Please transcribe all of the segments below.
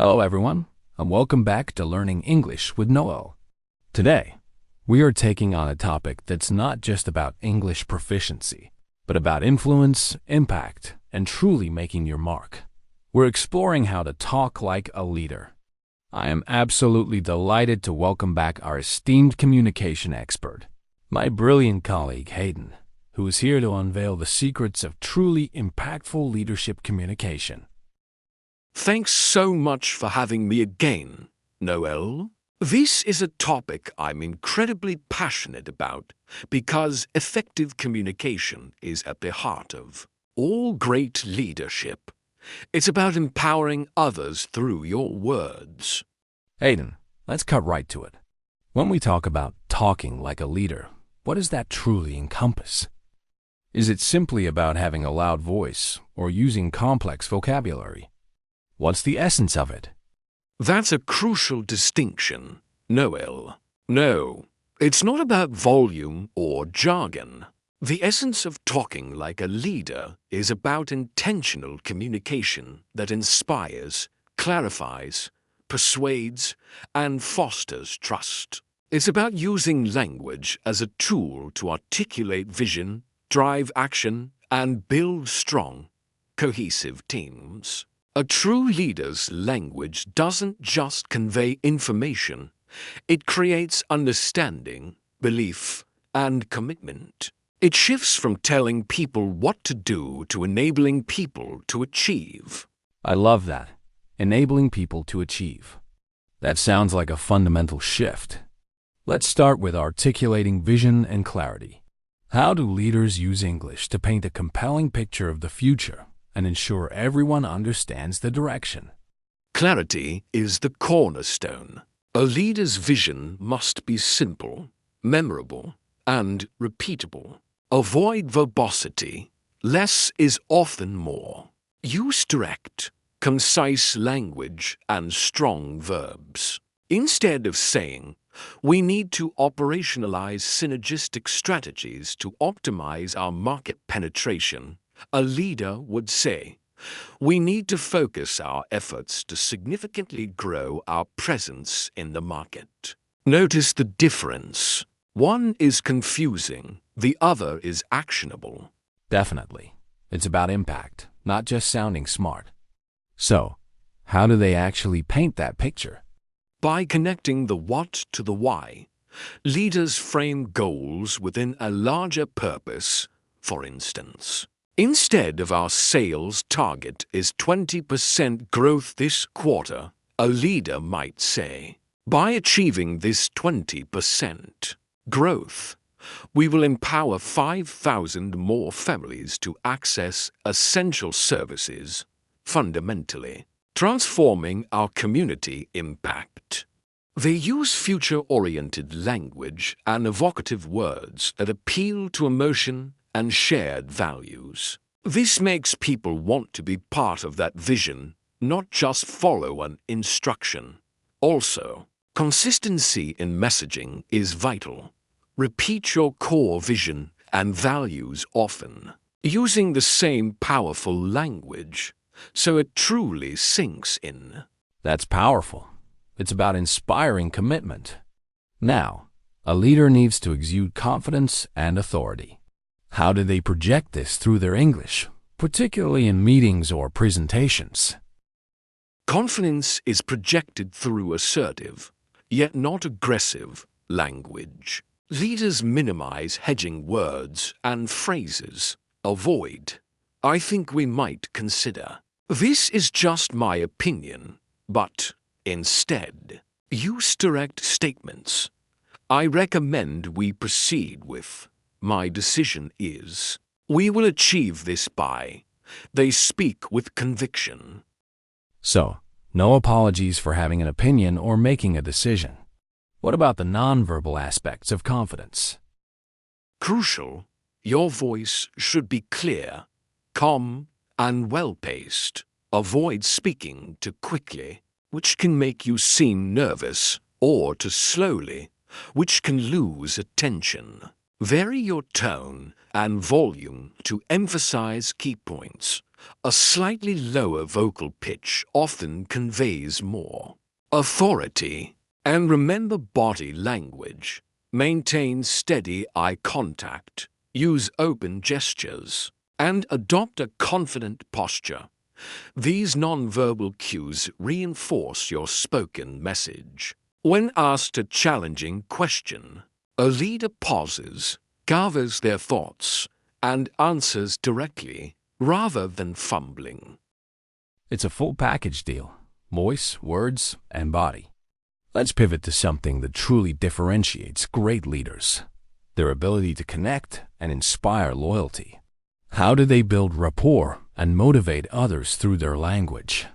Hello everyone, and welcome back to Learning English with Noel. Today, we are taking on a topic that's not just about English proficiency, but about influence, impact, and truly making your mark. We're exploring how to talk like a leader. I am absolutely delighted to welcome back our esteemed communication expert, my brilliant colleague Hayden, who is here to unveil the secrets of truly impactful leadership communication. Thanks so much for having me again, Noel. This is a topic I'm incredibly passionate about because effective communication is at the heart of all great leadership. It's about empowering others through your words. Hayden, let's cut right to it. When we talk about talking like a leader, what does that truly encompass? Is it simply about having a loud voice or using complex vocabulary? What's the essence of it? That's a crucial distinction, Noel. No, it's not about volume or jargon. The essence of talking like a leader is about intentional communication that inspires, clarifies, persuades, and fosters trust. It's about using language as a tool to articulate vision, drive action, and build strong, cohesive teams. A true leader's language doesn't just convey information, it creates understanding, belief, and commitment. It shifts from telling people what to do to enabling people to achieve. I love that. Enabling people to achieve. That sounds like a fundamental shift. Let's start with articulating vision and clarity. How do leaders use English to paint a compelling picture of the future and ensure everyone understands the direction? Clarity is the cornerstone. A leader's vision must be simple, memorable, and repeatable. Avoid verbosity. Less is often more. Use direct, concise language and strong verbs. Instead of saying, "We need to operationalize synergistic strategies to optimize our market penetration," a leader would say, "We need to focus our efforts to significantly grow our presence in the market." Notice the difference. One is confusing, the other is actionable. Definitely. It's about impact, not just sounding smart. So, how do they actually paint that picture? By connecting the what to the why, leaders frame goals within a larger purpose. For instance, instead of our sales target is 20% growth this quarter, a leader might say, by achieving this 20% growth, we will empower 5,000 more families to access essential services, fundamentally transforming our community impact. They use future-oriented language and evocative words that appeal to emotion and shared values. This makes people want to be part of that vision, not just follow an instruction. Also, consistency in messaging is vital. Repeat your core vision and values often, using the same powerful language, so it truly sinks in. That's powerful. It's about inspiring commitment. Now, a leader needs to exude confidence and authority. How do they project this through their English, particularly in meetings or presentations? Confidence is projected through assertive, yet not aggressive, language. Leaders minimize hedging words and phrases. Avoid, "I think we might consider." This is just my opinion, but instead, use direct statements. "I recommend we proceed with," "My decision is," "We will achieve this by." They speak with conviction. So, no apologies for having an opinion or making a decision. What about the nonverbal aspects of confidence? Crucial, your voice should be clear, calm, and well-paced. Avoid speaking too quickly, which can make you seem nervous, or too slowly, which can lose attention. Vary your tone and volume to emphasize key points, A slightly lower vocal pitch often conveys more authority. And remember body language. Maintain steady eye contact. Use open gestures. And adopt a confident posture. These nonverbal cues reinforce your spoken message. When asked a challenging question, a leader pauses, gathers their thoughts, and answers directly rather than fumbling. It's a full package deal: voice, words, and body. Let's pivot to something that truly differentiates great leaders: their ability to connect and inspire loyalty. How do they build rapport and motivate others through their language?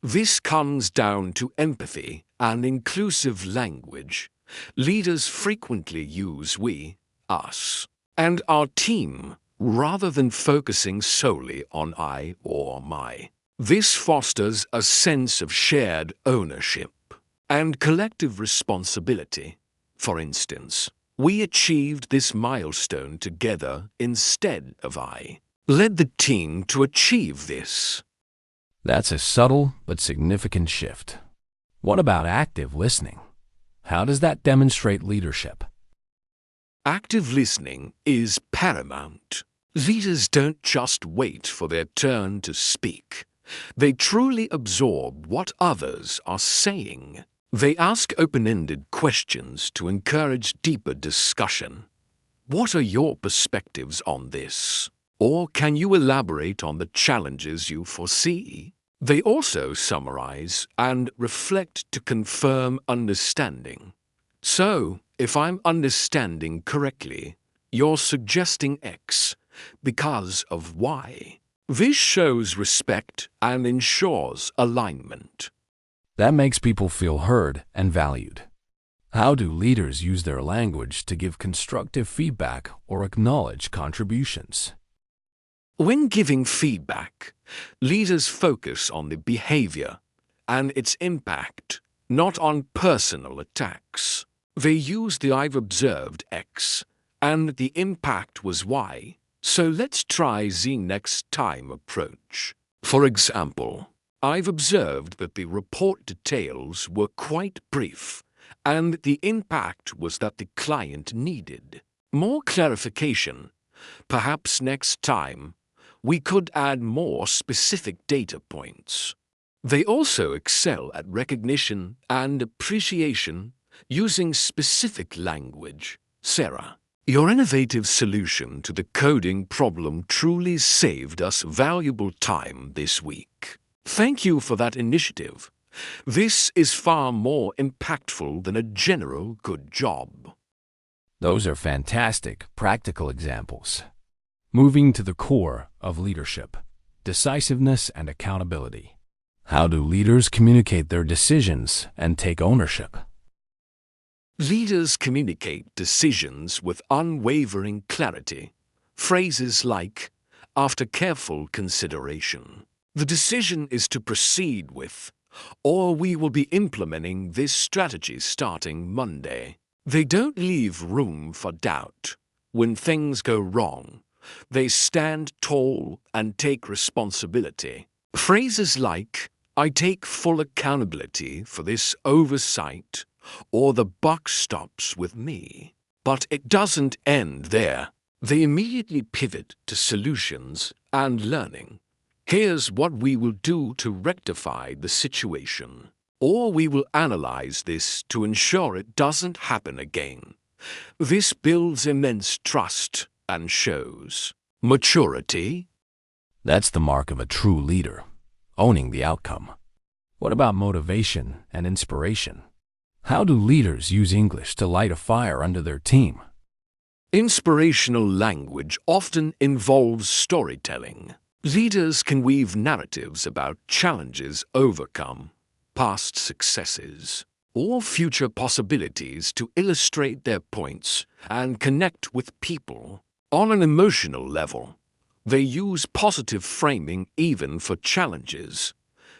This comes down to empathy and inclusive language. Leaders frequently use we, us, and our team rather than focusing solely on I or my. This fosters a sense of shared ownership and collective responsibility. For instance, we achieved this milestone together instead of I led the team to achieve this. That's a subtle but significant shift. What about active listening? How does that demonstrate leadership? Active listening is paramount. Leaders don't just wait for their turn to speak. They truly absorb what others are saying. They ask open-ended questions to encourage deeper discussion. What are your perspectives on this? Or can you elaborate on the challenges you foresee? They also summarize and reflect to confirm understanding. So, if I'm understanding correctly, you're suggesting X because of Y. This shows respect and ensures alignment. That makes people feel heard and valued. How do leaders use their language to give constructive feedback or acknowledge contributions? When giving feedback, leaders focus on the behavior and its impact, not on personal attacks. They use the "I've observed X and the impact was Y, so let's try Z next time" approach. For example, I've observed that the report details were quite brief, and the impact was that the client needed more clarification. Perhaps next time, we could add more specific data points. They also excel at recognition and appreciation using specific language. Sarah, your innovative solution to the coding problem truly saved us valuable time this week. Thank you for that initiative. This is far more impactful than a general good job. Those are fantastic, practical examples. Moving to the core of leadership: decisiveness and accountability. How do leaders communicate their decisions and take ownership? Leaders communicate decisions with unwavering clarity. Phrases like, "after careful consideration, the decision is to proceed with," or "we will be implementing this strategy starting Monday." They don't leave room for doubt. When things go wrong, they stand tall and take responsibility. Phrases like, "I take full accountability for this oversight," or "the buck stops with me." But it doesn't end there. They immediately pivot to solutions and learning. Here's what we will do to rectify the situation. Or we will analyze this to ensure it doesn't happen again. This builds immense trust and shows maturity. That's the mark of a true leader: owning the outcome. What about motivation and inspiration? How do leaders use English to light a fire under their team? Inspirational language often involves storytelling. Leaders can weave narratives about challenges overcome, past successes, or future possibilities to illustrate their points and connect with people. On an emotional level, they use positive framing even for challenges.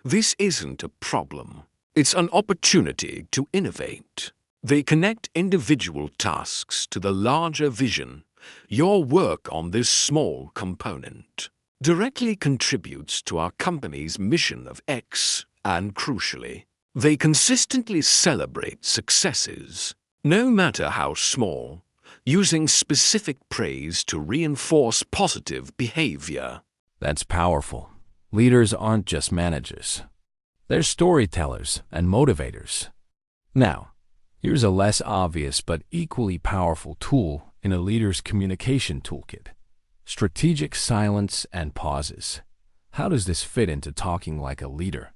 This isn't a problem. It's an opportunity to innovate. They connect individual tasks to the larger vision: your work on this small component. directly contributes to our company's mission of X, and crucially, they consistently celebrate successes, no matter how small, using specific praise to reinforce positive behavior. That's powerful. Leaders aren't just managers. They're storytellers and motivators. Now, here's a less obvious but equally powerful tool in a leader's communication toolkit: strategic silence and pauses. How does this fit into talking like a leader?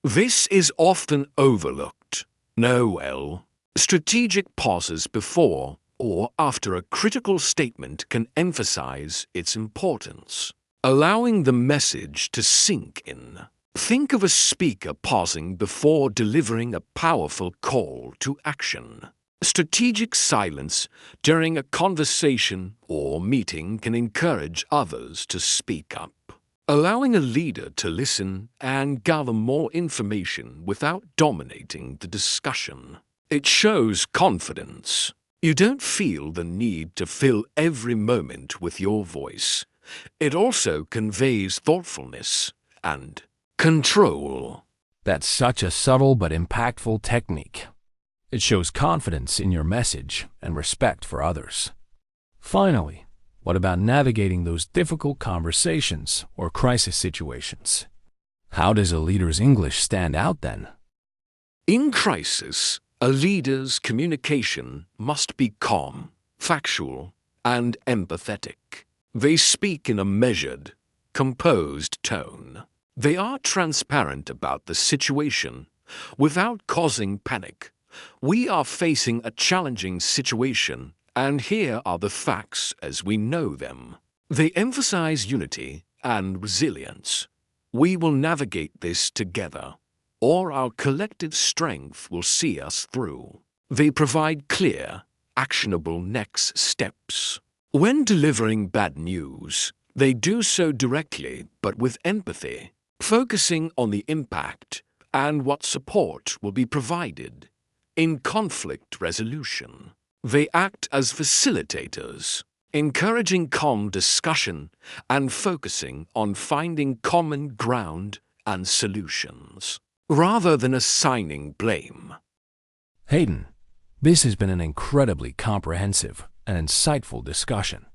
This is often overlooked. Noel, strategic pauses before or after a critical statement can emphasize its importance, allowing the message to sink in. Think of a speaker pausing before delivering a powerful call to action. Strategic silence during a conversation or meeting can encourage others to speak up, allowing a leader to listen and gather more information without dominating the discussion. It shows confidence. You don't feel the need to fill every moment with your voice. It also conveys thoughtfulness and control. That's such a subtle but impactful technique. It shows confidence in your message and respect for others. Finally, what about navigating those difficult conversations or crisis situations? How does a leader's English stand out then? In crisis, a leader's communication must be calm, factual, and empathetic. They speak in a measured, composed tone. They are transparent about the situation without causing panic. We are facing a challenging situation, and here are the facts as we know them. They emphasize unity and resilience. We will navigate this together, or our collective strength will see us through. They provide clear, actionable next steps. When delivering bad news, they do so directly but with empathy, focusing on the impact and what support will be provided. In conflict resolution, they act as facilitators, encouraging calm discussion and focusing on finding common ground and solutions, rather than assigning blame. Hayden, this has been an incredibly comprehensive and insightful discussion.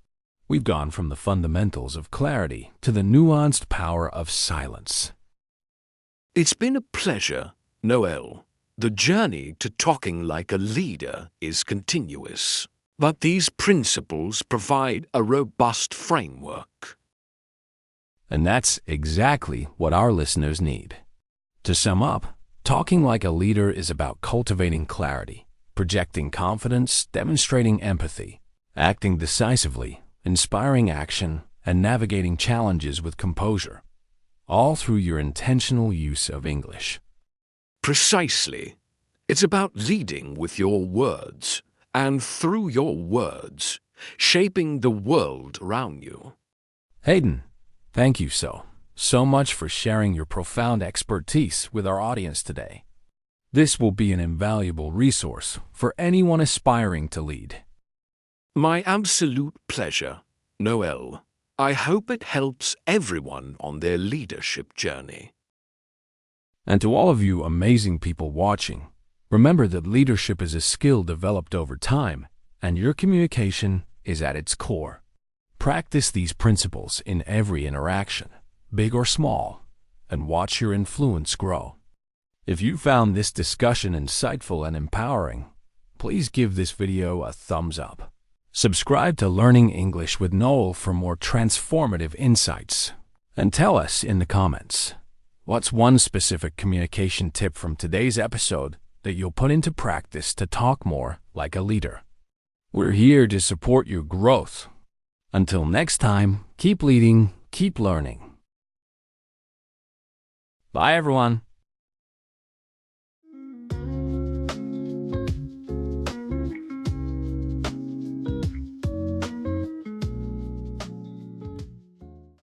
We've gone from the fundamentals of clarity to the nuanced power of silence. It's been a pleasure, Noel. The journey to talking like a leader is continuous, but these principles provide a robust framework. And that's exactly what our listeners need. To sum up, talking like a leader is about cultivating clarity, projecting confidence, demonstrating empathy, acting decisively, inspiring action, and navigating challenges with composure, all through your intentional use of English. Precisely. It's about leading with your words, and through your words, shaping the world around you. Hayden, thank you so much for sharing your profound expertise with our audience today. This will be an invaluable resource for anyone aspiring to lead. My absolute pleasure, Noel. I hope it helps everyone on their leadership journey. And to all of you amazing people watching, remember that leadership is a skill developed over time, and your communication is at its core. Practice these principles in every interaction, big or small, and watch your influence grow. If you found this discussion insightful and empowering, please give this video a thumbs up. Subscribe to Learning English with Noel for more transformative insights. And tell us in the comments, what's one specific communication tip from today's episode that you'll put into practice to talk more like a leader? We're here to support your growth. Until next time, keep leading, keep learning. Bye, everyone.